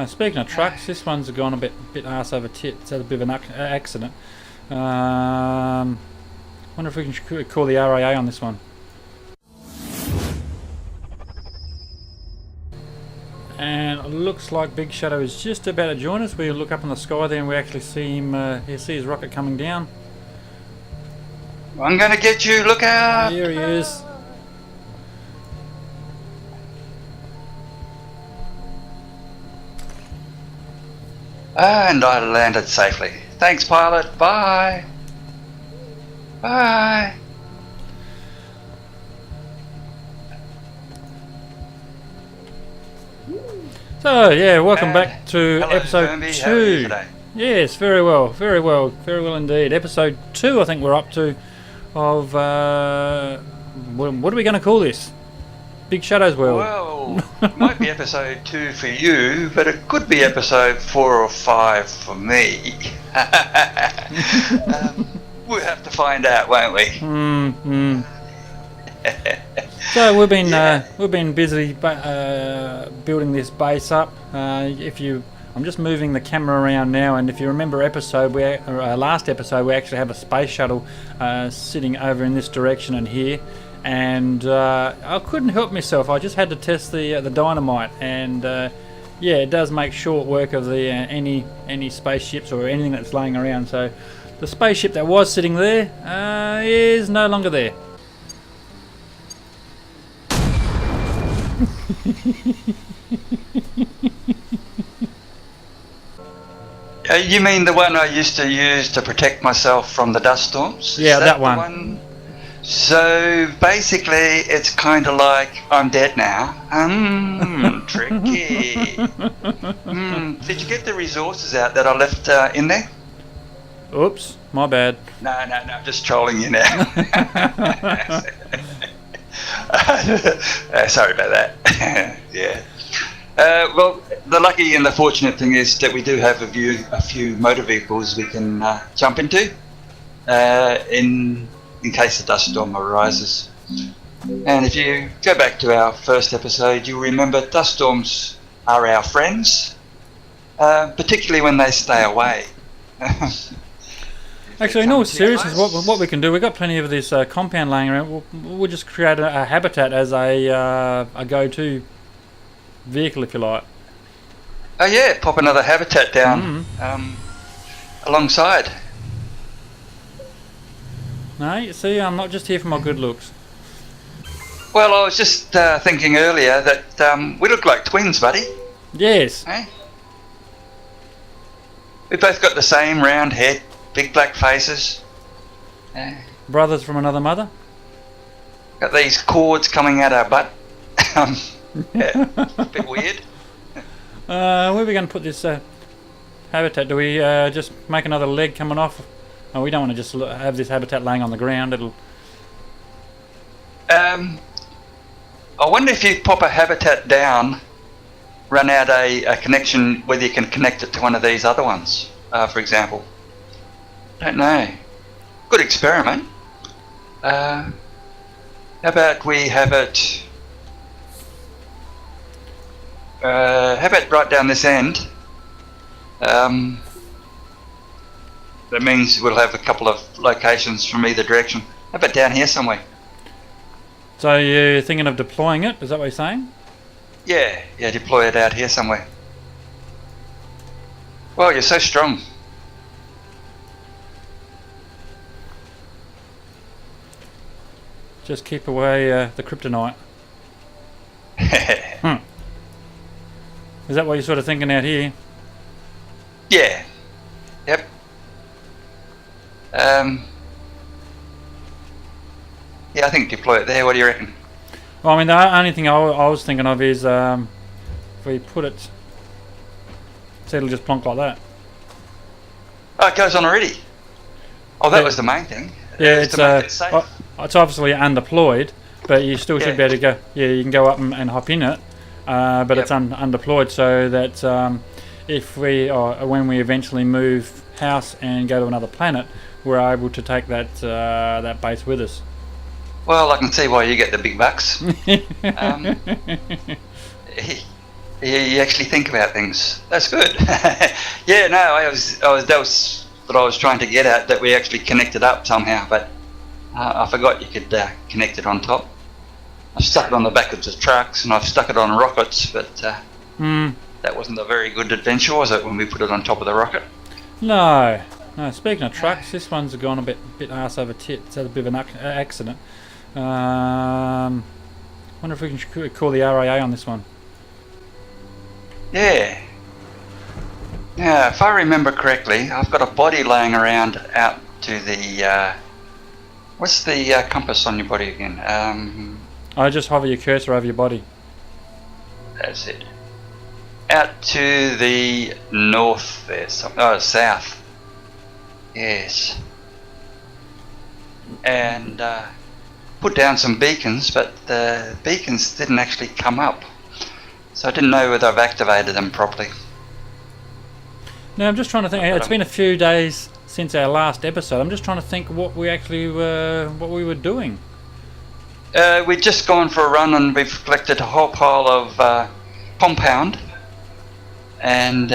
Speaking of trucks, this one's gone a bit arse over tit. It's had a bit of an accident. Wonder if we can call the RAA on this one. And it looks like Big Shadow is just about to join us. We look up in the sky there and we actually see him, see his rocket coming down. I'm gonna get you, look out! Here he is. And I landed safely. Thanks, pilot. Bye. Bye. So yeah, welcome back to hello, episode Firmbie. How are you 2. today? Yes, very well indeed. Episode 2, I think we're up to, of what are we going to call this? Bigshadowsworld. Well, it might be episode 2 for you, but it could be episode 4 or 5 for me. We'll have to find out, won't we? So we've been busy building this base up. I'm just moving the camera around now, and if you remember last episode, we actually have a space shuttle sitting over in this direction and here, and I couldn't help myself. I just had to test the dynamite, and yeah, it does make short work of the any spaceships or anything that's laying around. So the spaceship that was sitting there is no longer there. You mean the one I used to use to protect myself from the dust storms? Yeah, Is that the one. So basically, it's kind of like I'm dead now. Tricky. Did you get the resources out that I left in there? Oops, my bad. No, just trolling you now. Sorry about that. Yeah. Well, the lucky and the fortunate thing is that we do have a few motor vehicles we can jump into in case the dust storm arises. And if you go back to our first episode, you'll remember dust storms are our friends, particularly when they stay away. Actually, in all seriousness, what we can do, we've got plenty of this compound laying around. We'll just create a habitat as a go-to vehicle, if you like. Oh yeah, pop another habitat down alongside. No, you see, I'm not just here for my good looks. Well, I was just thinking earlier that we look like twins, buddy. Yes. Eh? We both got the same round head, big black faces. Brothers from another mother? Got these cords coming out our butt. Yeah, a bit weird. Where are we going to put this habitat? Do we just make another leg coming off? Oh, we don't want to just have this habitat laying on the ground. It'll. I wonder if you pop a habitat down, run out a connection, whether you can connect it to one of these other ones, for example. Don't know. Good experiment. How about we have it? How about right down this end? That means we'll have a couple of locations from either direction. How about down here somewhere? So you're thinking of deploying it? Is that what you're saying? Yeah, deploy it out here somewhere. Well, you're so strong. Just keep away the kryptonite. Is that what you're sort of thinking out here? Yeah. Yep. Yeah, I think deploy it there. What do you reckon? Well, I mean, the only thing I was thinking of is if we put it, so it'll just plonk like that. Oh, it goes on already. Oh, that was the main thing. Yeah, to make it safe. It's obviously undeployed, but you still should be able to go. Yeah, you can go up and hop in it, but it's undeployed, so that if we or when we eventually move house and go to another planet, we're able to take that base with us. Well, I can see why you get the big bucks. You actually think about things. That's good. Yeah, no, that was what I was trying to get at, that we actually connected up somehow, but I forgot you could connect it on top. I've stuck it on the back of the trucks and I've stuck it on rockets, but that wasn't a very good adventure, was it, when we put it on top of the rocket? No. No, speaking of trucks, this one's gone a bit arse over tit. It's had a bit of an accident. Wonder if we can call the RAA on this one. Yeah. Yeah, if I remember correctly, I've got a body laying around out to the... what's the compass on your body again? I just hover your cursor over your body. That's it. Out to the north there, south. Yes. And put down some beacons, but the beacons didn't actually come up. So I didn't know whether I've activated them properly. Now I'm just trying to think. It's been a few days since our last episode. I'm just trying to think what we were doing. We'd just gone for a run and we've collected a whole pile of compound, and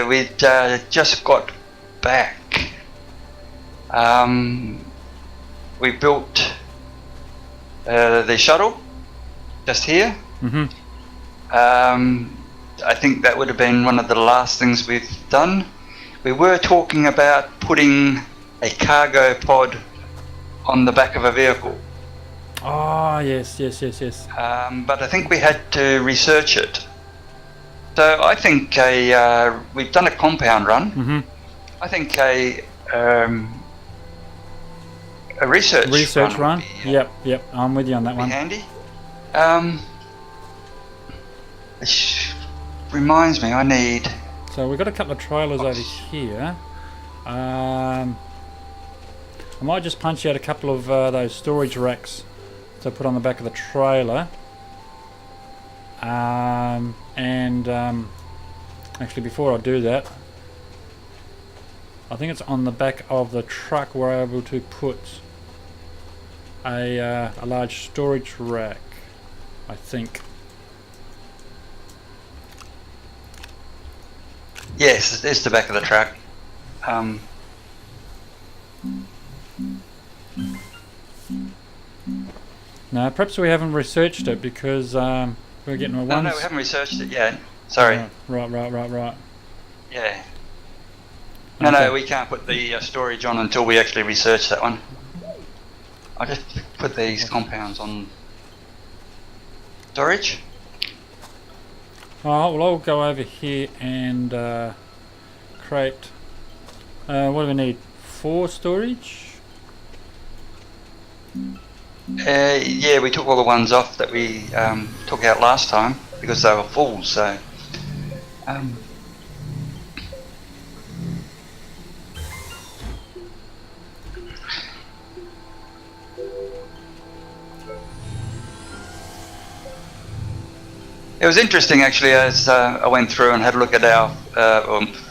we'd just got back. We built the shuttle just here. I think that would have been one of the last things we've done. We were talking about putting a cargo pod on the back of a vehicle. Oh, yes. But I think we had to research it. So I think we've done a compound run. I think a research run. Be, Yep. I'm with you on that one. Handy. Which reminds me, I need. So we've got a couple of trailers over here. I might just punch out a couple of those storage racks to put on the back of the trailer. Actually, before I do that, I think it's on the back of the truck we're able to put a large storage rack, I think. Yes, it's the back of the truck. No, perhaps we haven't researched it because we're getting a No, we haven't researched it yet. Sorry. Right. Yeah. Okay. No, we can't put the storage on until we actually research that one. I'll just put these compounds on storage. Oh, well, I'll go over here and create. What do we need? 4 storage? Yeah, we took all the ones off that we took out last time because they were full. So. It was interesting actually as I went through and had a look at our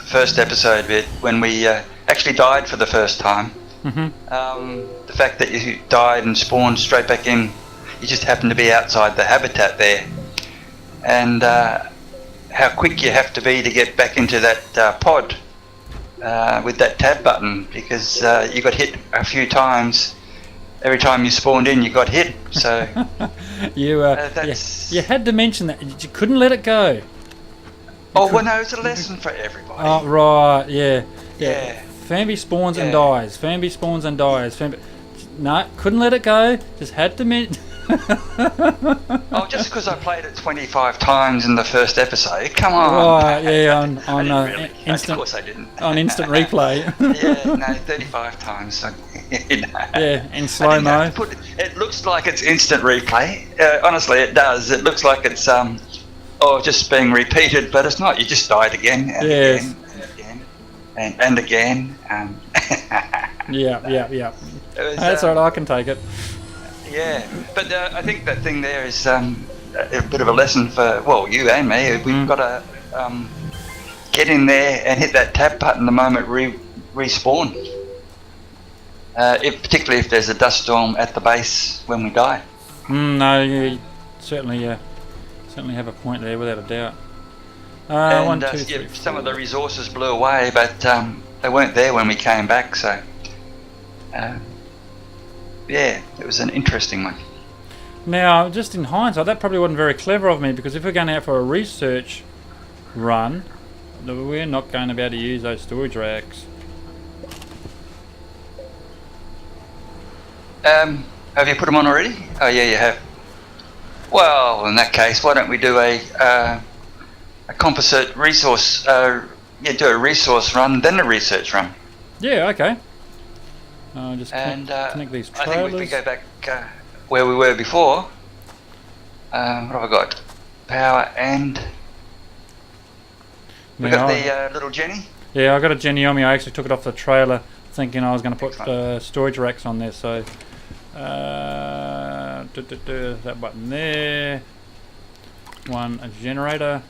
first episode bit when we actually died for the first time. The fact that you died and spawned straight back in, you just happened to be outside the habitat there, and how quick you have to be to get back into that pod with that tab button, because you got hit a few times. Every time you spawned in, you got hit. So you had to mention that you couldn't let it go. Well, no, it's a lesson for everybody. Oh, right, yeah. Yeah. Firmbie spawns and dies. Firmbie spawns and dies. No, couldn't let it go. Just had to mention. Oh, just because I played it 25 times in the first episode. Come on. Right, yeah, on really. instant. Of course I didn't. On instant replay. Yeah, no, 35 times. So, Yeah, in slow mo. It looks like it's instant replay. Honestly, it does. It looks like it's just being repeated, but it's not. You just died again and again and again. Yeah. That's all right. I can take it. Yeah, but I think that thing there is a bit of a lesson for, well, you and me. We've got to get in there and hit that tab button the moment respawn. Particularly if there's a dust storm at the base when we die. No, certainly, certainly have a point there, without a doubt. And One, two, yeah, three, some of the four. resources blew away, but they weren't there when we came back. So yeah, it was an interesting one. Now, just in hindsight, that probably wasn't very clever of me, because if we're going out for a research run, we're not going to be able to use those storage racks. Have you put them on already? Oh yeah, you have. Well, in that case, why don't we do a composite resource? Yeah, do a resource run, then a research run. Yeah, okay. Just And connect these I trailers. think if we go back where we were before, what have I got? Power and we got the little Jenny. Yeah, I got a Jenny on me. I actually took it off the trailer, thinking I was going to put storage racks on there. So that button there. A generator.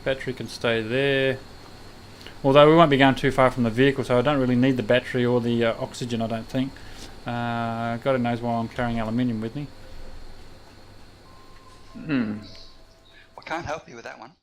Battery can stay there. Although we won't be going too far from the vehicle, so I don't really need the battery or the oxygen, I don't think. God knows why I'm carrying aluminium with me. I can't help you with that one.